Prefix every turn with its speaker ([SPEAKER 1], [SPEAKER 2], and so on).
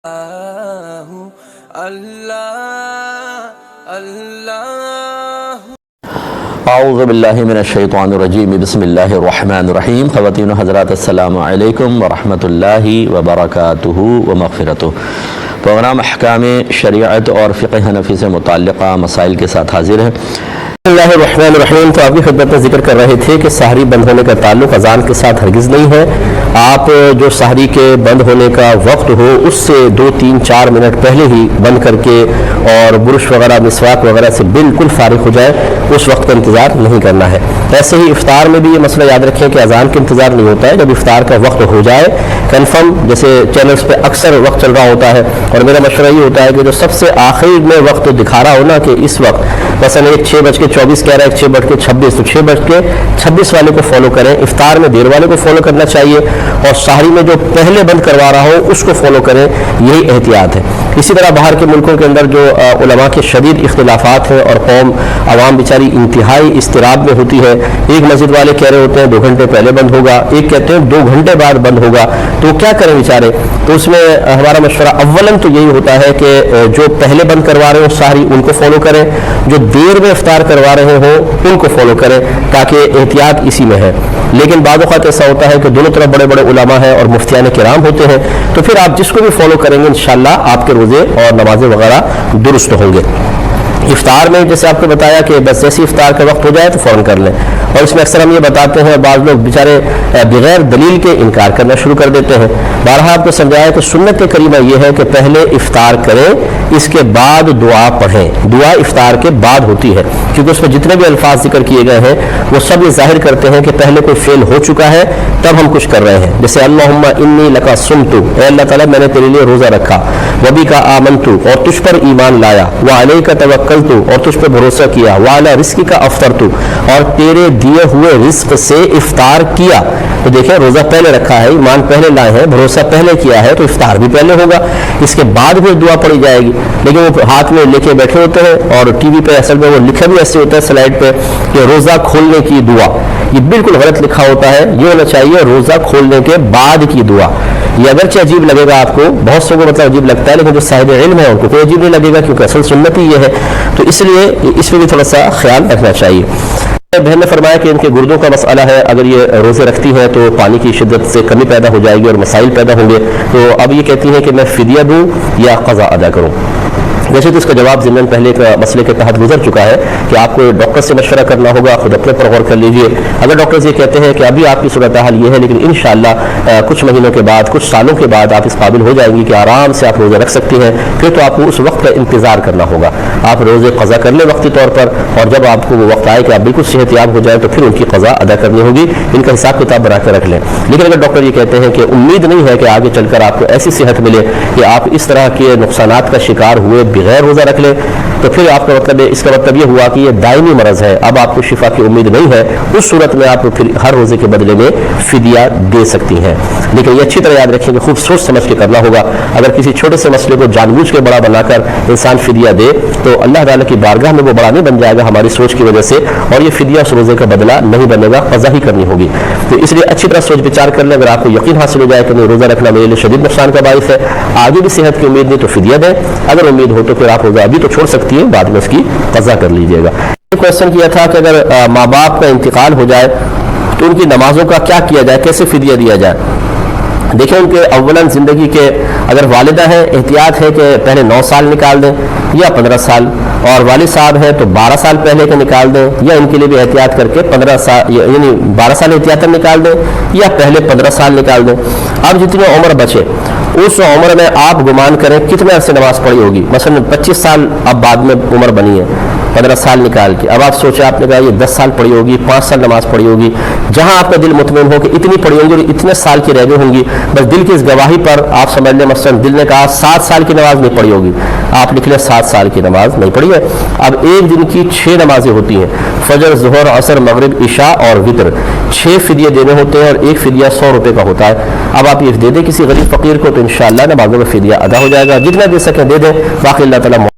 [SPEAKER 1] اعوذ باللہ من الشیطان الرجیم بسم اللہ الرحمن الرحیم. خواتین و حضرات السلام علیکم ورحمۃ اللہ وبرکاتہ و مغفرتہ. پروگرام احکام شریعت اور فقہ حنفی سے متعلقہ مسائل کے ساتھ حاضر ہیں. بسم اللہ الرحمن الرحیم. تو آپ کی خدمت میں ذکر کر رہے تھے کہ سحری بند ہونے کا تعلق اذان کے ساتھ ہرگز نہیں ہے. آپ جو سحری کے بند ہونے کا وقت ہو اس سے 2-3-4 منٹ پہلے ہی بند کر کے اور برش وغیرہ مسواک وغیرہ سے بالکل فارغ ہو جائے، اس وقت کا انتظار نہیں کرنا ہے. ایسے ہی افطار میں بھی یہ مسئلہ یاد رکھیں کہ اذان کا انتظار نہیں ہوتا ہے. جب افطار کا وقت ہو جائے کنفرم، جیسے چینلز پہ اکثر وقت چل رہا ہوتا ہے، اور میرا مشورہ یہ ہوتا ہے کہ جو سب سے آخری میں وقت دکھا رہا ہو نا کہ اس وقت مثلا 6:24 کہہ رہا ہے، 6:26 تو 6:26 والے کو فالو کریں. افطار میں دیر والے کو فالو کرنا چاہیے، اور سحری میں جو پہلے بند کروا رہا ہو اس کو فالو کریں. یہی احتیاط ہے. اسی طرح باہر کے ملکوں کے اندر جو علماء کے شدید اختلافات ہیں اور قوم عوام بیچاری انتہائی اضطراب میں ہوتی ہے. ایک مسجد والے کہہ رہے ہوتے ہیں 2 گھنٹے پہلے بند ہوگا، ایک کہتے ہیں 2 گھنٹے بعد بند ہوگا. تو کیا کریں بیچارے؟ تو اس میں ہمارا مشورہ اولاً تو یہی ہوتا ہے کہ جو پہلے بند کروا رہے ہوں سحری ان کو فالو کریں، جو دیر میں افطار کروا رہے ہوں ان کو فالو کریں، تاکہ احتیاط اسی میں ہے. لیکن بعض اوقات ایسا ہوتا ہے کہ دونوں طرف بڑے بڑے علماء ہیں اور مفتیان کرام ہوتے ہیں، تو پھر آپ جس کو بھی فالو کریں گے انشاءاللہ آپ کے روزے اور نمازیں وغیرہ درست ہوں گے. افطار میں جیسے آپ کو بتایا کہ بس جیسے افطار کا وقت ہو جائے تو فوراً کر لیں. اور اس میں اکثر ہم یہ بتاتے ہیں، بعض لوگ بیچارے بغیر دلیل کے انکار کرنا شروع کر دیتے ہیں. بارہا آپ کو سمجھایا کہ سنت کریمہ یہ ہے کہ پہلے افطار کریں، اس کے بعد دعا پڑھیں. دعا افطار کے بعد ہوتی ہے، کیونکہ اس میں جتنے بھی الفاظ ذکر کیے گئے ہیں وہ سب یہ ظاہر کرتے ہیں کہ پہلے کوئی فعل ہو چکا ہے تب ہم کچھ کر رہے ہیں. جیسے اللہم انی لکا صمت، اے اللہ تعالیٰ میں نے تیرے لیے روزہ رکھا، وبک آمنت، اور تجھ پر ایمان لایا، وعلیک توکلت، اور تجھ پر بھروسہ کیا، وعلی رزقک افطرت، اور تیرے دیے ہوئے رزق سے افطار کیا. تو دیکھیں روزہ پہلے رکھا ہے، ایمان پہلے لائے ہیں، بھروسہ پہلے کیا ہے، تو افطار بھی پہلے ہوگا. اس کے بعد بھی دعا پڑھی جائے گی. لیکن وہ ہاتھ میں لے کے بیٹھے ہوتے ہیں اور ٹی وی پہ اصل میں وہ لکھا بھی ایسے ہوتا ہے سلائڈ پہ کہ روزہ کھولنے کی دعا. یہ بالکل غلط لکھا ہوتا ہے. یہ ہونا چاہیے روزہ کھولنے کے بعد کی دعا. یہ اگرچہ عجیب لگے گا آپ کو، بہت سے کو مطلب عجیب لگتا ہے، لیکن جو صاحب علم ہے ان کو کوئی عجیب نہیں لگے گا، کیونکہ اصل سنت ہی یہ ہے. تو اس لیے اس میں بھی تھوڑا سا خیال رکھنا چاہیے. بہن نے فرمایا کہ ان کے گردوں کا مسئلہ ہے، اگر یہ روزے رکھتی ہیں تو پانی کی شدت سے کمی پیدا ہو جائے گی اور مسائل پیدا ہوں گے. تو اب یہ کہتی ہیں کہ میں فدیہ دوں یا قضا ادا کروں. ویسے تو اس کا جواب ضمن پہلے ایک مسئلے کے تحت گزر چکا ہے کہ آپ کو ڈاکٹر سے مشورہ کرنا ہوگا، خود اپنے پر غور کر لیجئے. اگر ڈاکٹر یہ کہتے ہیں کہ ابھی آپ کی صورتحال یہ ہے، لیکن انشاءاللہ کچھ مہینوں کے بعد، کچھ سالوں کے بعد آپ اس قابل ہو جائیں گی کہ آرام سے آپ روزے رکھ سکتی ہیں، پھر تو آپ کو اس وقت کا انتظار کرنا ہوگا. آپ روزے قضا کر لیں وقتی طور پر، اور جب آپ کو وہ وقت آئے کہ آپ بالکل صحت یاب ہو جائیں تو پھر ان کی قضا ادا کرنی ہوگی. ان کا حساب کتاب بنا کے رکھ لیں. لیکن اگر ڈاکٹر یہ کہتے ہیں کہ امید نہیں ہے کہ آگے چل کر آپ کو ایسی صحت ملے کہ آپ اس طرح کے نقصانات کا شکار ہوئے بغیر روزہ رکھ لیں، تو پھر آپ کا مطلب اس کا مطلب یہ ہوا کہ یہ دائمی مرض ہے، اب آپ کو شفا کی امید نہیں ہے. اس صورت میں آپ پھر ہر روزے کے بدلے میں فدیہ دے سکتی ہیں. لیکن یہ اچھی طرح یاد رکھیں کہ خوب سوچ سمجھ کے کرنا ہوگا. اگر کسی چھوٹے سے مسئلے کو جان بوجھ کے بڑا بنا کر انسان فدیہ دے تو اللہ تعالیٰ کی بارگاہ میں وہ بڑا نہیں بن جائے گا ہماری سوچ کی وجہ سے، اور یہ فدیہ اس روزے کا بدلہ نہیں بنے گا، قضا ہی کرنی ہوگی. تو اس لیے اچھی طرح سوچ بچار کر لیں. اگر آپ کو یقین حاصل ہو جائے کہ روزہ رکھنا میرے لیے شدید نقصان کا باعث ہے، آگے بھی صحت کی امید نہیں تو فدیہ دیں. اگر امید ہو تو پھر آپ روزہ ابھی تو چھوڑ سکتی ہیں، بعد میں اس کی قضا کر لیجیے گا. کوشچن کیا تھا کہ اگر ماں باپ کا انتقال ہو جائے تو ان کی نمازوں کا کیا کیا جائے، کیسے فدیہ دیا جائے. دیکھیں ان کے اولاً زندگی کے اگر والدہ ہیں احتیاط ہے کہ پہلے 9 سال نکال دیں یا 15 سال، اور والد صاحب ہیں تو 12 سال پہلے کے نکال دیں، یا ان کے لیے بھی احتیاط کر کے 15 سال یعنی 12 سال احتیاطاً نکال دیں یا پہلے 15 سال نکال دیں. اب جتنی عمر بچے اس عمر میں آپ گمان کریں کتنے عرصے نماز پڑھی ہوگی. مثلا 25 سال اب بعد میں عمر بنی ہے، 15 سال نکال کے اب آپ سوچیں آپ نے کہا یہ 10 سال پڑھی ہوگی، 5 سال نماز پڑھی ہوگی. جہاں آپ کا دل مطمئن ہو کہ اتنی پڑھی ہوں گی اور اتنے سال کی رہ گئی ہوں گی، بس دل کی اس گواہی پر آپ سمجھ لیں مثلا دل نے کہا 7 سال کی نماز نہیں پڑھی ہوگی، آپ لکھ لیں 7 سال کی نماز نہیں پڑھی ہے. اب ایک دن کی 6 نمازیں ہوتی ہیں، فجر، ظہر، عصر، مغرب، عشاء اور وتر. 6 فدیے دینے ہوتے ہیں اور ایک فدیہ 100 روپے کا ہوتا ہے. اب آپ یہ دے دیں کسی غریب فقیر کو تو انشاءاللہ نمازوں میں فدیہ ادا ہو جائے گا. جتنا دے سکیں دے دیں، باقی اللہ تعالیٰ